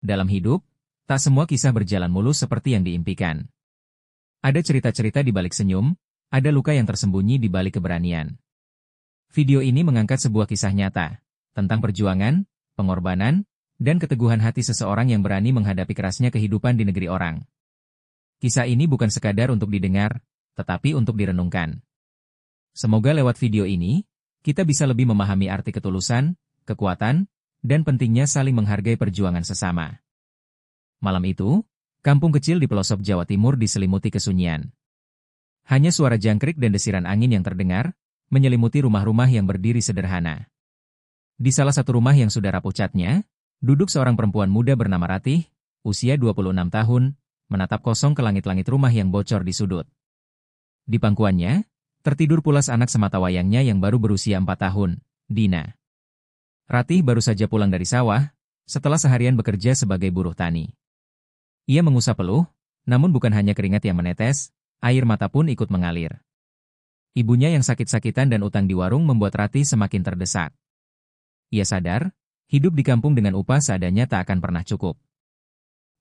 dalam hidup, tak semua kisah berjalan mulus seperti yang diimpikan. Ada cerita-cerita di balik senyum, ada luka yang tersembunyi di balik keberanian. Video ini mengangkat sebuah kisah nyata, tentang perjuangan, pengorbanan, dan keteguhan hati seseorang yang berani menghadapi kerasnya kehidupan di negeri orang. Kisah ini bukan sekadar untuk didengar, tetapi untuk direnungkan. Semoga lewat video ini, kita bisa lebih memahami arti ketulusan, kekuatan, dan pentingnya saling menghargai perjuangan sesama. Malam itu, kampung kecil di pelosok Jawa Timur diselimuti kesunyian. Hanya suara jangkrik dan desiran angin yang terdengar, menyelimuti rumah-rumah yang berdiri sederhana. Di salah satu rumah yang sudah rapuh catnya, duduk seorang perempuan muda bernama Ratih, usia 26 tahun, menatap kosong ke langit-langit rumah yang bocor di sudut. Di pangkuannya, tertidur pulas anak sematawayangnya yang baru berusia 4 tahun, Dina. Ratih baru saja pulang dari sawah, setelah seharian bekerja sebagai buruh tani. Ia mengusap peluh, namun bukan hanya keringat yang menetes, air mata pun ikut mengalir. Ibunya yang sakit-sakitan dan utang di warung membuat Ratih semakin terdesak. Ia sadar, hidup di kampung dengan upah seadanya tak akan pernah cukup.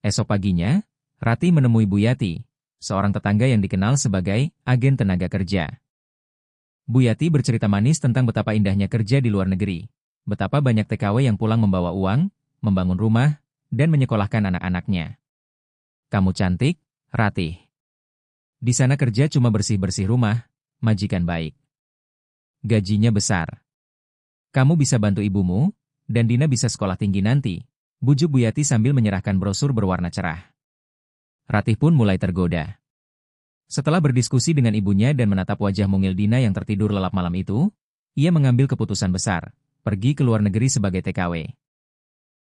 Esok paginya, Ratih menemui Bu Yati, seorang tetangga yang dikenal sebagai agen tenaga kerja. Bu Yati bercerita manis tentang betapa indahnya kerja di luar negeri. Betapa banyak TKW yang pulang membawa uang, membangun rumah, dan menyekolahkan anak-anaknya. Kamu cantik, Ratih. Di sana kerja cuma bersih-bersih rumah, majikan baik. Gajinya besar. Kamu bisa bantu ibumu, dan Dina bisa sekolah tinggi nanti, bujuk Bu Yati sambil menyerahkan brosur berwarna cerah. Ratih pun mulai tergoda. Setelah berdiskusi dengan ibunya dan menatap wajah mungil Dina yang tertidur lelap malam itu, ia mengambil keputusan besar. Pergi ke luar negeri sebagai TKW.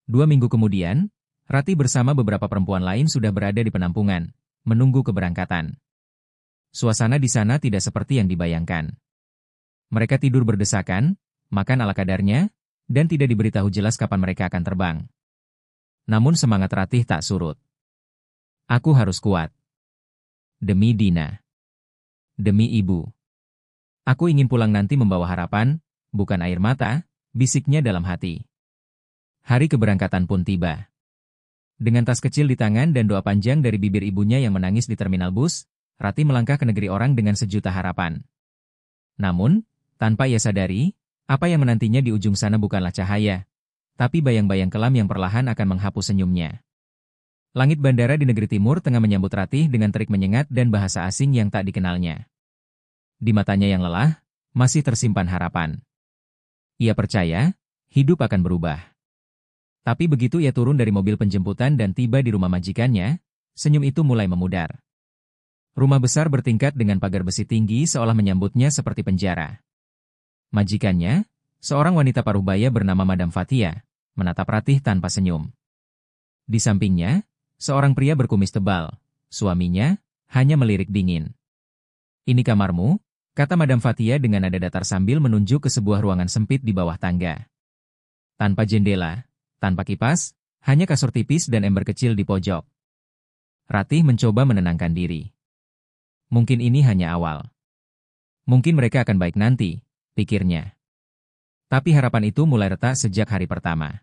2 minggu kemudian, Ratih bersama beberapa perempuan lain sudah berada di penampungan, menunggu keberangkatan. Suasana di sana tidak seperti yang dibayangkan. Mereka tidur berdesakan, makan ala kadarnya, dan tidak diberitahu jelas kapan mereka akan terbang. Namun semangat Ratih tak surut. Aku harus kuat. Demi Dina. Demi ibu. Aku ingin pulang nanti membawa harapan, bukan air mata, bisiknya dalam hati. Hari keberangkatan pun tiba. Dengan tas kecil di tangan dan doa panjang dari bibir ibunya yang menangis di terminal bus, Ratih melangkah ke negeri orang dengan sejuta harapan. Namun, tanpa ia sadari, apa yang menantinya di ujung sana bukanlah cahaya, tapi bayang-bayang kelam yang perlahan akan menghapus senyumnya. Langit bandara di negeri timur tengah menyambut Ratih dengan terik menyengat dan bahasa asing yang tak dikenalnya. Di matanya yang lelah, masih tersimpan harapan. Ia percaya, hidup akan berubah. Tapi begitu ia turun dari mobil penjemputan dan tiba di rumah majikannya, senyum itu mulai memudar. Rumah besar bertingkat dengan pagar besi tinggi seolah menyambutnya seperti penjara. Majikannya, seorang wanita parubaya bernama Madam Fatia, menatap Ratih tanpa senyum. Di sampingnya, seorang pria berkumis tebal, suaminya, hanya melirik dingin. Ini kamarmu, kata Madam Fatia dengan nada datar sambil menunjuk ke sebuah ruangan sempit di bawah tangga. Tanpa jendela, tanpa kipas, hanya kasur tipis dan ember kecil di pojok. Ratih mencoba menenangkan diri. Mungkin ini hanya awal. Mungkin mereka akan baik nanti, pikirnya. Tapi harapan itu mulai retak sejak hari pertama.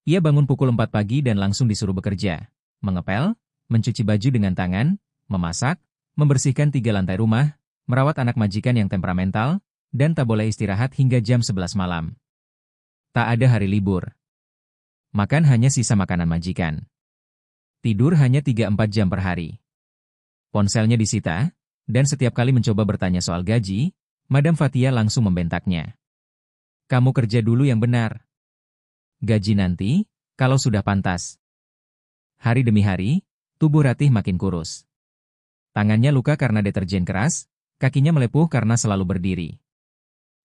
Ia bangun pukul 4 pagi dan langsung disuruh bekerja, mengepel, mencuci baju dengan tangan, memasak, membersihkan 3 lantai rumah, merawat anak majikan yang temperamental, dan tak boleh istirahat hingga jam 11 malam. Tak ada hari libur. Makan hanya sisa makanan majikan. Tidur hanya 3-4 jam per hari. Ponselnya disita, dan setiap kali mencoba bertanya soal gaji, Madam Fatia langsung membentaknya. Kamu kerja dulu yang benar. Gaji nanti, kalau sudah pantas. Hari demi hari, tubuh Ratih makin kurus. Tangannya luka karena deterjen keras, kakinya melepuh karena selalu berdiri.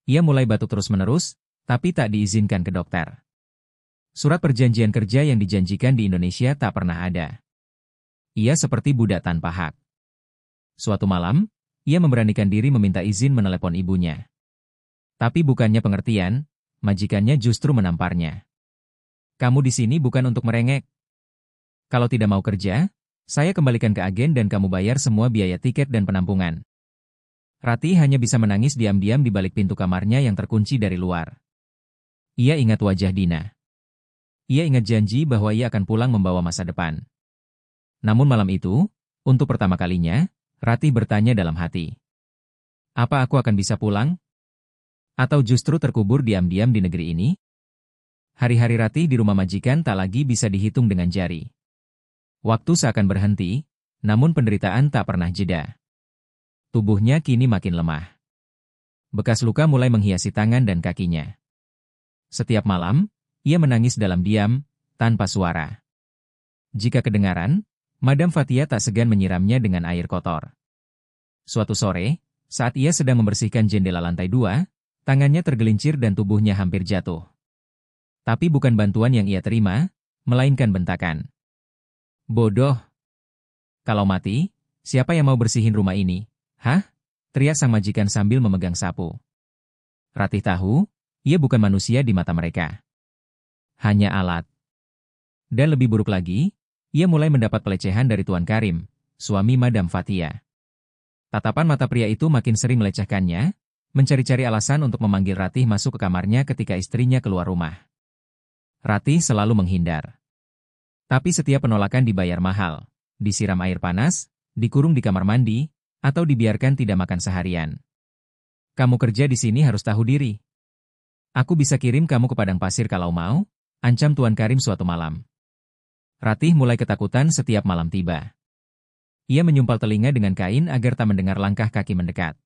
Ia mulai batuk terus-menerus, tapi tak diizinkan ke dokter. Surat perjanjian kerja yang dijanjikan di Indonesia tak pernah ada. Ia seperti budak tanpa hak. Suatu malam, ia memberanikan diri meminta izin menelepon ibunya. Tapi bukannya pengertian, majikannya justru menamparnya. Kamu di sini bukan untuk merengek. Kalau tidak mau kerja, saya kembalikan ke agen dan kamu bayar semua biaya tiket dan penampungan. Ratih hanya bisa menangis diam-diam di balik pintu kamarnya yang terkunci dari luar. Ia ingat wajah Dina. Ia ingat janji bahwa ia akan pulang membawa masa depan. Namun malam itu, untuk pertama kalinya, Ratih bertanya dalam hati. Apa aku akan bisa pulang? Atau justru terkubur diam-diam di negeri ini? Hari-hari Ratih di rumah majikan tak lagi bisa dihitung dengan jari. Waktu seakan berhenti, namun penderitaan tak pernah jeda. Tubuhnya kini makin lemah. Bekas luka mulai menghiasi tangan dan kakinya. Setiap malam, ia menangis dalam diam, tanpa suara. Jika kedengaran, Madam Fatia tak segan menyiramnya dengan air kotor. Suatu sore, saat ia sedang membersihkan jendela lantai 2, tangannya tergelincir dan tubuhnya hampir jatuh. Tapi bukan bantuan yang ia terima, melainkan bentakan. Bodoh! Kalau mati, siapa yang mau bersihin rumah ini? Hah? Teriak sang majikan sambil memegang sapu. Ratih tahu, ia bukan manusia di mata mereka. Hanya alat. Dan lebih buruk lagi, ia mulai mendapat pelecehan dari Tuan Karim, suami Madam Fatia. Tatapan mata pria itu makin sering melecehkannya, mencari-cari alasan untuk memanggil Ratih masuk ke kamarnya ketika istrinya keluar rumah. Ratih selalu menghindar. Tapi setiap penolakan dibayar mahal, disiram air panas, dikurung di kamar mandi, atau dibiarkan tidak makan seharian. Kamu kerja di sini harus tahu diri. Aku bisa kirim kamu ke padang pasir kalau mau, ancam Tuan Karim suatu malam. Ratih mulai ketakutan setiap malam tiba. Ia menyumpal telinga dengan kain agar tak mendengar langkah kaki mendekat.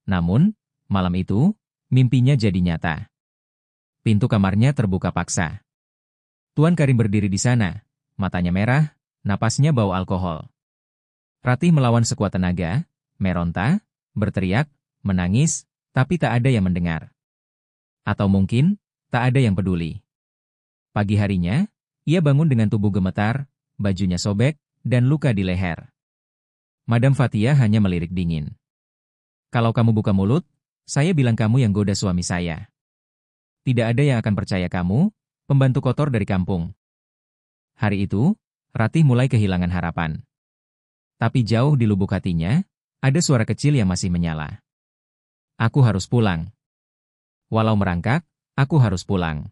Namun, malam itu, mimpinya jadi nyata. Pintu kamarnya terbuka paksa. Tuan Karim berdiri di sana, matanya merah, napasnya bau alkohol. Ratih melawan sekuat tenaga, meronta, berteriak, menangis, tapi tak ada yang mendengar. Atau mungkin, tak ada yang peduli. Pagi harinya, ia bangun dengan tubuh gemetar, bajunya sobek, dan luka di leher. Madam Fatia hanya melirik dingin. Kalau kamu buka mulut, saya bilang kamu yang goda suami saya. Tidak ada yang akan percaya kamu, pembantu kotor dari kampung. Hari itu, Ratih mulai kehilangan harapan. Tapi jauh di lubuk hatinya, ada suara kecil yang masih menyala. Aku harus pulang. Walau merangkak, aku harus pulang.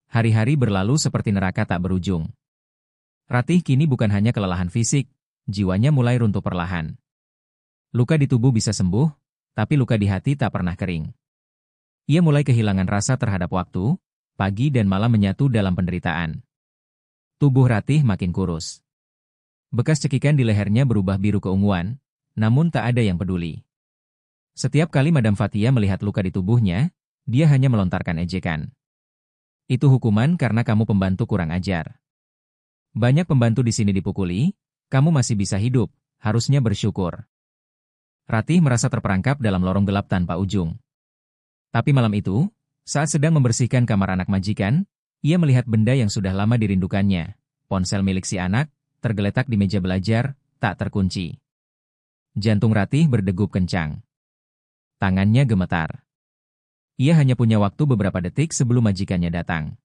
Hari-hari berlalu seperti neraka tak berujung. Ratih kini bukan hanya kelelahan fisik, jiwanya mulai runtuh perlahan. Luka di tubuh bisa sembuh, tapi luka di hati tak pernah kering. Ia mulai kehilangan rasa terhadap waktu, pagi dan malam menyatu dalam penderitaan. Tubuh Ratih makin kurus. Bekas cekikan di lehernya berubah biru keunguan, namun tak ada yang peduli. Setiap kali Madam Fatia melihat luka di tubuhnya, dia hanya melontarkan ejekan. Itu hukuman karena kamu pembantu kurang ajar. Banyak pembantu di sini dipukuli, kamu masih bisa hidup, harusnya bersyukur. Ratih merasa terperangkap dalam lorong gelap tanpa ujung. Tapi malam itu, saat sedang membersihkan kamar anak majikan, ia melihat benda yang sudah lama dirindukannya, ponsel milik si anak, tergeletak di meja belajar, tak terkunci. Jantung Ratih berdegup kencang. Tangannya gemetar. Ia hanya punya waktu beberapa detik sebelum majikannya datang.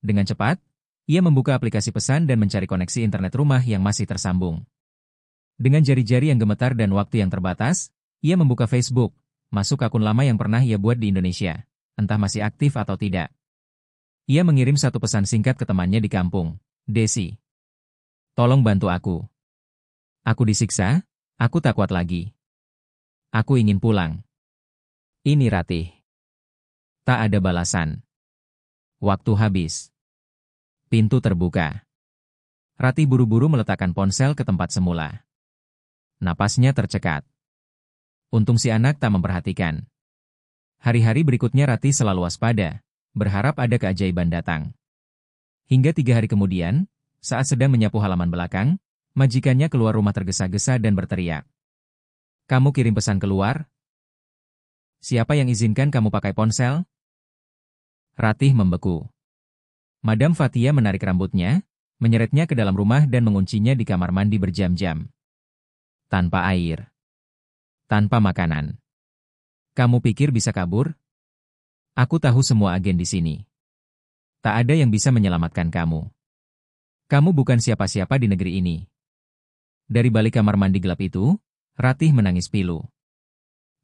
Dengan cepat, ia membuka aplikasi pesan dan mencari koneksi internet rumah yang masih tersambung. Dengan jari-jari yang gemetar dan waktu yang terbatas, ia membuka Facebook, masuk akun lama yang pernah ia buat di Indonesia, entah masih aktif atau tidak. Ia mengirim satu pesan singkat ke temannya di kampung, Desi. Tolong bantu aku. Aku disiksa, aku tak kuat lagi. Aku ingin pulang. Ini Ratih. Tak ada balasan. Waktu habis. Pintu terbuka. Ratih buru-buru meletakkan ponsel ke tempat semula. Napasnya tercekat. Untung si anak tak memperhatikan. Hari-hari berikutnya Ratih selalu waspada, berharap ada keajaiban datang. Hingga 3 hari kemudian, saat sedang menyapu halaman belakang, majikannya keluar rumah tergesa-gesa dan berteriak. Kamu kirim pesan keluar? Siapa yang izinkan kamu pakai ponsel? Ratih membeku. Madam Fatia menarik rambutnya, menyeretnya ke dalam rumah dan menguncinya di kamar mandi berjam-jam. Tanpa air. Tanpa makanan. Kamu pikir bisa kabur? Aku tahu semua agen di sini. Tak ada yang bisa menyelamatkan kamu. Kamu bukan siapa-siapa di negeri ini. Dari balik kamar mandi gelap itu, Ratih menangis pilu.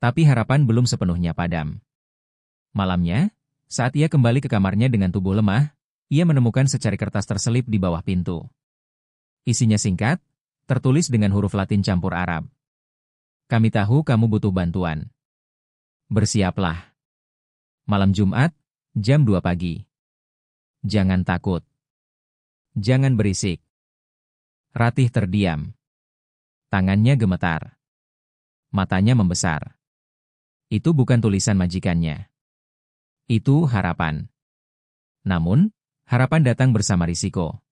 Tapi harapan belum sepenuhnya padam. Malamnya, saat ia kembali ke kamarnya dengan tubuh lemah, Ia menemukan secari kertas terselip di bawah pintu. Isinya singkat, tertulis dengan huruf Latin campur Arab. Kami tahu kamu butuh bantuan. Bersiaplah. Malam Jumat, jam 2 pagi. Jangan takut. Jangan berisik. Ratih terdiam. Tangannya gemetar. Matanya membesar. Itu bukan tulisan majikannya. Itu harapan. Namun, harapan datang bersama risiko.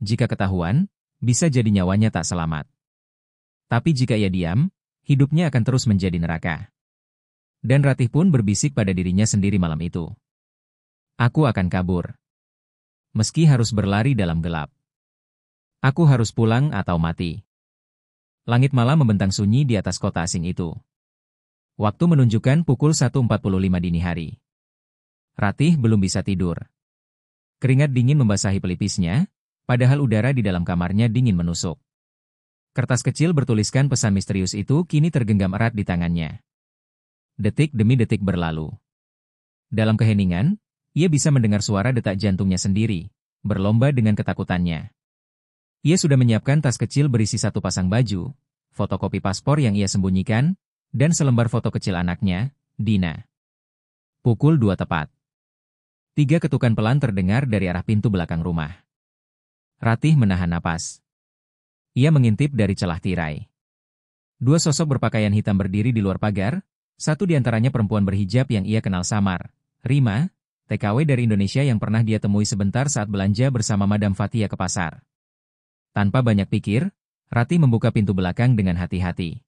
Jika ketahuan, bisa jadi nyawanya tak selamat. Tapi jika ia diam, hidupnya akan terus menjadi neraka. Dan Ratih pun berbisik pada dirinya sendiri malam itu. Aku akan kabur. Meski harus berlari dalam gelap. Aku harus pulang atau mati. Langit malam membentang sunyi di atas kota asing itu. Waktu menunjukkan pukul 1.45 dini hari. Ratih belum bisa tidur. Keringat dingin membasahi pelipisnya, padahal udara di dalam kamarnya dingin menusuk. Kertas kecil bertuliskan pesan misterius itu kini tergenggam erat di tangannya. Detik demi detik berlalu. Dalam keheningan, ia bisa mendengar suara detak jantungnya sendiri, berlomba dengan ketakutannya. Ia sudah menyiapkan tas kecil berisi satu pasang baju, fotokopi paspor yang ia sembunyikan, dan selembar foto kecil anaknya, Dina. Pukul 2 tepat. 3 ketukan pelan terdengar dari arah pintu belakang rumah. Ratih menahan napas. Ia mengintip dari celah tirai. 2 sosok berpakaian hitam berdiri di luar pagar, satu di antaranya perempuan berhijab yang ia kenal samar, Rima, TKW dari Indonesia yang pernah dia temui sebentar saat belanja bersama Madam Fatia ke pasar. Tanpa banyak pikir, Ratih membuka pintu belakang dengan hati-hati.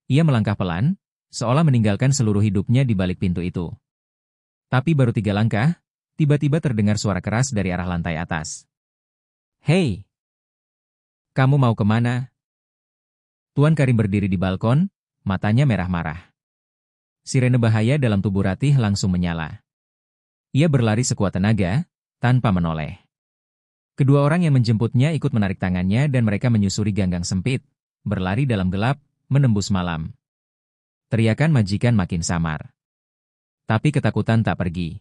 Ia melangkah pelan, seolah meninggalkan seluruh hidupnya di balik pintu itu. Tapi baru 3 langkah, tiba-tiba terdengar suara keras dari arah lantai atas. Hei! Kamu mau kemana? Tuan Karim berdiri di balkon, matanya merah marah. Sirene bahaya dalam tubuh Ratih langsung menyala. Ia berlari sekuat tenaga, tanpa menoleh. Kedua orang yang menjemputnya ikut menarik tangannya dan mereka menyusuri ganggang sempit, berlari dalam gelap, menembus malam. Teriakan majikan makin samar. Tapi ketakutan tak pergi.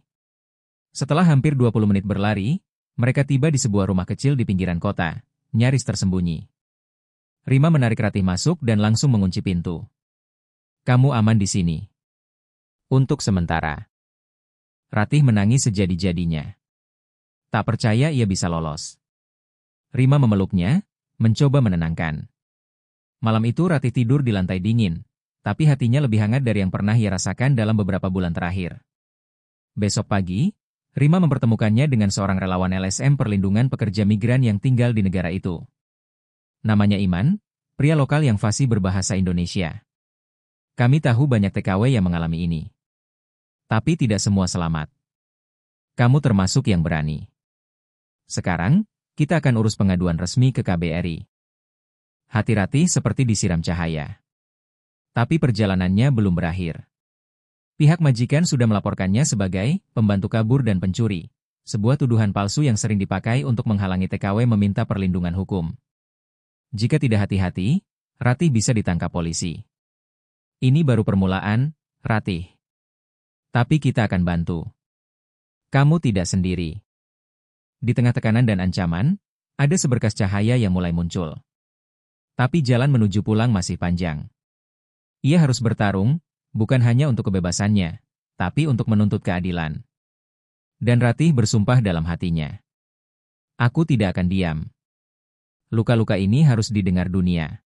Setelah hampir 20 menit berlari, mereka tiba di sebuah rumah kecil di pinggiran kota, nyaris tersembunyi. Rima menarik Ratih masuk dan langsung mengunci pintu. Kamu aman di sini. Untuk sementara. Ratih menangis sejadi-jadinya. Tak percaya ia bisa lolos. Rima memeluknya, mencoba menenangkan. Malam itu Ratih tidur di lantai dingin, tapi hatinya lebih hangat dari yang pernah ia rasakan dalam beberapa bulan terakhir. Besok pagi, Rima mempertemukannya dengan seorang relawan LSM Perlindungan Pekerja Migran yang tinggal di negara itu. Namanya Iman, pria lokal yang fasih berbahasa Indonesia. Kami tahu banyak TKW yang mengalami ini. Tapi tidak semua selamat. Kamu termasuk yang berani. Sekarang, kita akan urus pengaduan resmi ke KBRI. Hati Ratih seperti disiram cahaya. Tapi perjalanannya belum berakhir. Pihak majikan sudah melaporkannya sebagai pembantu kabur dan pencuri, sebuah tuduhan palsu yang sering dipakai untuk menghalangi TKW meminta perlindungan hukum. Jika tidak hati-hati, Ratih bisa ditangkap polisi. Ini baru permulaan, Ratih. Tapi kita akan bantu. Kamu tidak sendiri. Di tengah tekanan dan ancaman, ada seberkas cahaya yang mulai muncul. Tapi jalan menuju pulang masih panjang. Ia harus bertarung, bukan hanya untuk kebebasannya, tapi untuk menuntut keadilan. Dan Ratih bersumpah dalam hatinya. Aku tidak akan diam. Luka-luka ini harus didengar dunia.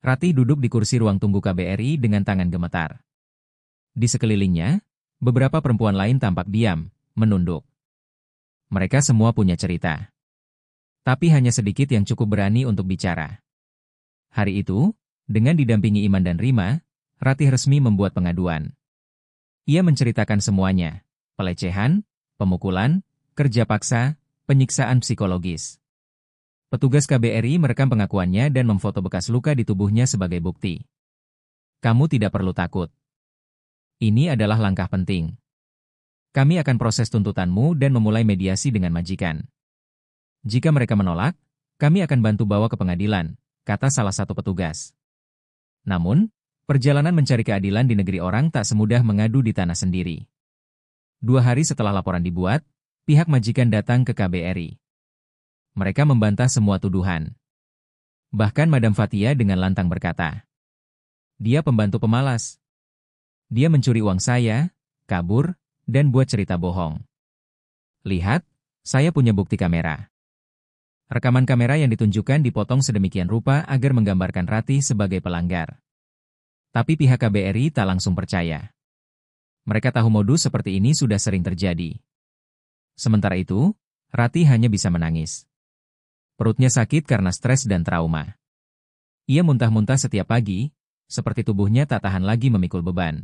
Ratih duduk di kursi ruang tunggu KBRI dengan tangan gemetar. Di sekelilingnya, beberapa perempuan lain tampak diam, menunduk. Mereka semua punya cerita. Tapi hanya sedikit yang cukup berani untuk bicara. Hari itu, dengan didampingi Iman dan Rima, Ratih resmi membuat pengaduan. Ia menceritakan semuanya, pelecehan, pemukulan, kerja paksa, penyiksaan psikologis. Petugas KBRI merekam pengakuannya dan memfoto bekas luka di tubuhnya sebagai bukti. Kamu tidak perlu takut. Ini adalah langkah penting. Kami akan proses tuntutanmu dan memulai mediasi dengan majikan. Jika mereka menolak, kami akan bantu bawa ke pengadilan, kata salah satu petugas. Namun, perjalanan mencari keadilan di negeri orang tak semudah mengadu di tanah sendiri. 2 hari setelah laporan dibuat, pihak majikan datang ke KBRI. Mereka membantah semua tuduhan. Bahkan Madam Fathia dengan lantang berkata, "Dia pembantu pemalas. Dia mencuri uang saya, kabur, dan buat cerita bohong. Lihat, saya punya bukti kamera." Rekaman kamera yang ditunjukkan dipotong sedemikian rupa agar menggambarkan Ratih sebagai pelanggar. Tapi pihak KBRI tak langsung percaya. Mereka tahu modus seperti ini sudah sering terjadi. Sementara itu, Ratih hanya bisa menangis. Perutnya sakit karena stres dan trauma. Ia muntah-muntah setiap pagi, seperti tubuhnya tak tahan lagi memikul beban.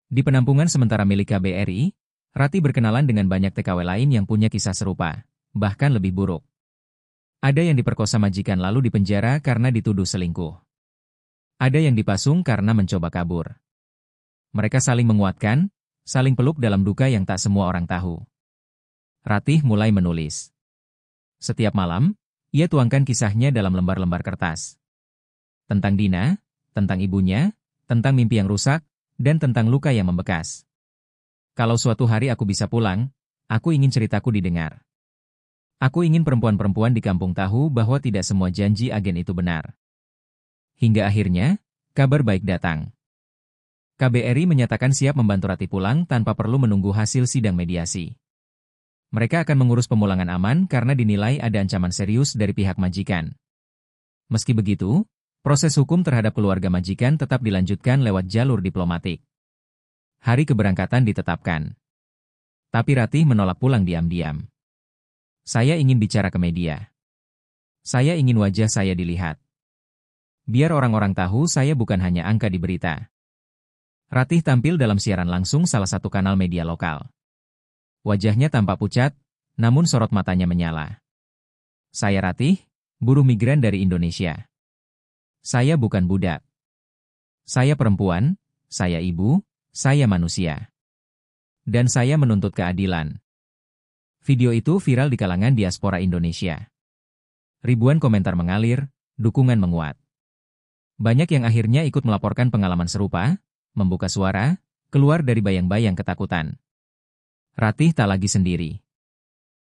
Di penampungan sementara milik KBRI, Ratih berkenalan dengan banyak TKW lain yang punya kisah serupa, bahkan lebih buruk. Ada yang diperkosa majikan lalu dipenjara karena dituduh selingkuh. Ada yang dipasung karena mencoba kabur. Mereka saling menguatkan, saling peluk dalam duka yang tak semua orang tahu. Ratih mulai menulis. Setiap malam, ia tuangkan kisahnya dalam lembar-lembar kertas. Tentang Dina, tentang ibunya, tentang mimpi yang rusak, dan tentang luka yang membekas. Kalau suatu hari aku bisa pulang, aku ingin ceritaku didengar. Aku ingin perempuan-perempuan di kampung tahu bahwa tidak semua janji agen itu benar. Hingga akhirnya, kabar baik datang. KBRI menyatakan siap membantu Ratih pulang tanpa perlu menunggu hasil sidang mediasi. Mereka akan mengurus pemulangan aman karena dinilai ada ancaman serius dari pihak majikan. Meski begitu, proses hukum terhadap keluarga majikan tetap dilanjutkan lewat jalur diplomatik. Hari keberangkatan ditetapkan. Tapi Ratih menolak pulang diam-diam. "Saya ingin bicara ke media. Saya ingin wajah saya dilihat. Biar orang-orang tahu saya bukan hanya angka di berita." Ratih tampil dalam siaran langsung salah satu kanal media lokal. Wajahnya tampak pucat, namun sorot matanya menyala. "Saya Ratih, buruh migran dari Indonesia. Saya bukan budak. Saya perempuan, saya ibu, saya manusia. Dan saya menuntut keadilan." Video itu viral di kalangan diaspora Indonesia. Ribuan komentar mengalir, dukungan menguat. Banyak yang akhirnya ikut melaporkan pengalaman serupa, membuka suara, keluar dari bayang-bayang ketakutan. Ratih tak lagi sendiri.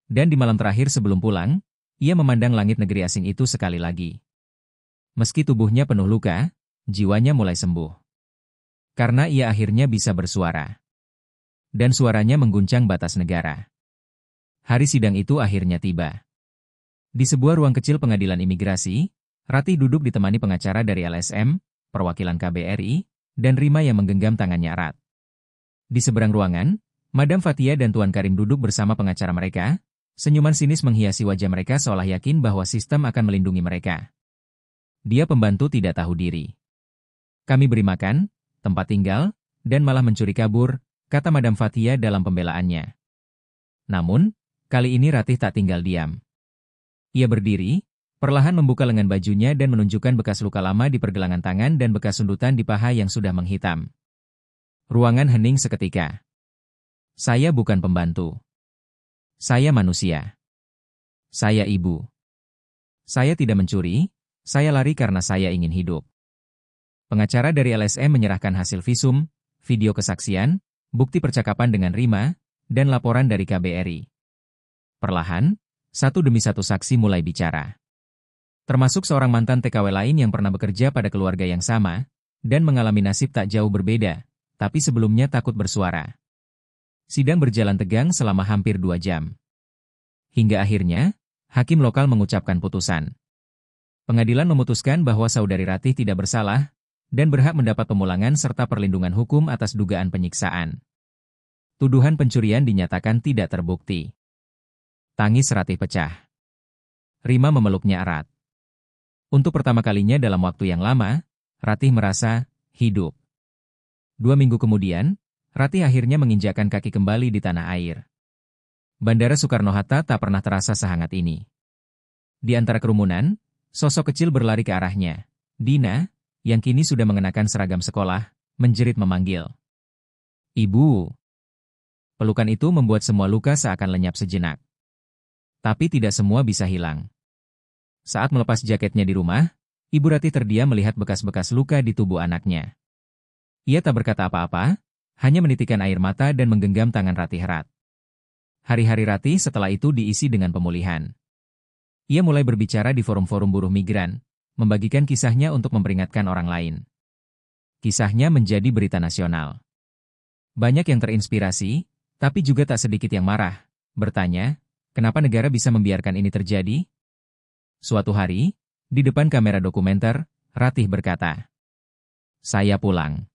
Dan di malam terakhir sebelum pulang, ia memandang langit negeri asing itu sekali lagi. Meski tubuhnya penuh luka, jiwanya mulai sembuh. Karena ia akhirnya bisa bersuara. Dan suaranya mengguncang batas negara. Hari sidang itu akhirnya tiba. Di sebuah ruang kecil pengadilan imigrasi, Ratih duduk ditemani pengacara dari LSM, perwakilan KBRI, dan Rima yang menggenggam tangannya erat. Di seberang ruangan, Madam Fathia dan Tuan Karim duduk bersama pengacara mereka, senyuman sinis menghiasi wajah mereka seolah yakin bahwa sistem akan melindungi mereka. Dia pembantu tidak tahu diri. "Kami beri makan, tempat tinggal, dan malah mencuri kabur," kata Madam Fathia dalam pembelaannya. Namun, kali ini Ratih tak tinggal diam. Ia berdiri, perlahan membuka lengan bajunya dan menunjukkan bekas luka lama di pergelangan tangan dan bekas sundutan di paha yang sudah menghitam. Ruangan hening seketika. "Saya bukan pembantu. Saya manusia. Saya ibu. Saya tidak mencuri, saya lari karena saya ingin hidup." Pengacara dari LSM menyerahkan hasil visum, video kesaksian, bukti percakapan dengan Rima, dan laporan dari KBRI. Perlahan, satu demi satu saksi mulai bicara. Termasuk seorang mantan TKW lain yang pernah bekerja pada keluarga yang sama, dan mengalami nasib tak jauh berbeda, tapi sebelumnya takut bersuara. Sidang berjalan tegang selama hampir 2 jam. Hingga akhirnya, hakim lokal mengucapkan putusan. Pengadilan memutuskan bahwa saudari Ratih tidak bersalah, dan berhak mendapat pemulangan serta perlindungan hukum atas dugaan penyiksaan. Tuduhan pencurian dinyatakan tidak terbukti. Tangis Ratih pecah. Rima memeluknya erat. Untuk pertama kalinya dalam waktu yang lama, Ratih merasa hidup. 2 minggu kemudian, Ratih akhirnya menginjakkan kaki kembali di tanah air. Bandara Soekarno-Hatta tak pernah terasa sehangat ini. Di antara kerumunan, sosok kecil berlari ke arahnya. Dina, yang kini sudah mengenakan seragam sekolah, menjerit memanggil. "Ibu." Pelukan itu membuat semua luka seakan lenyap sejenak. Tapi tidak semua bisa hilang. Saat melepas jaketnya di rumah, Ibu Ratih terdiam melihat bekas-bekas luka di tubuh anaknya. Ia tak berkata apa-apa, hanya menitikkan air mata dan menggenggam tangan Ratih erat. Hari-hari Ratih setelah itu diisi dengan pemulihan. Ia mulai berbicara di forum-forum buruh migran, membagikan kisahnya untuk memperingatkan orang lain. Kisahnya menjadi berita nasional. Banyak yang terinspirasi, tapi juga tak sedikit yang marah, bertanya, kenapa negara bisa membiarkan ini terjadi? Suatu hari, di depan kamera dokumenter, Ratih berkata, "Saya pulang.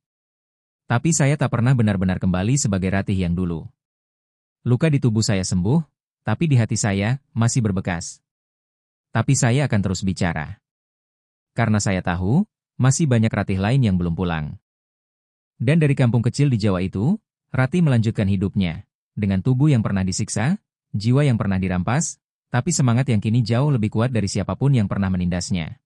Tapi saya tak pernah benar-benar kembali sebagai Ratih yang dulu. Luka di tubuh saya sembuh, tapi di hati saya masih berbekas. Tapi saya akan terus bicara. Karena saya tahu, masih banyak Ratih lain yang belum pulang." Dan dari kampung kecil di Jawa itu, Ratih melanjutkan hidupnya, dengan tubuh yang pernah disiksa, jiwa yang pernah dirampas, tapi semangat yang kini jauh lebih kuat dari siapapun yang pernah menindasnya.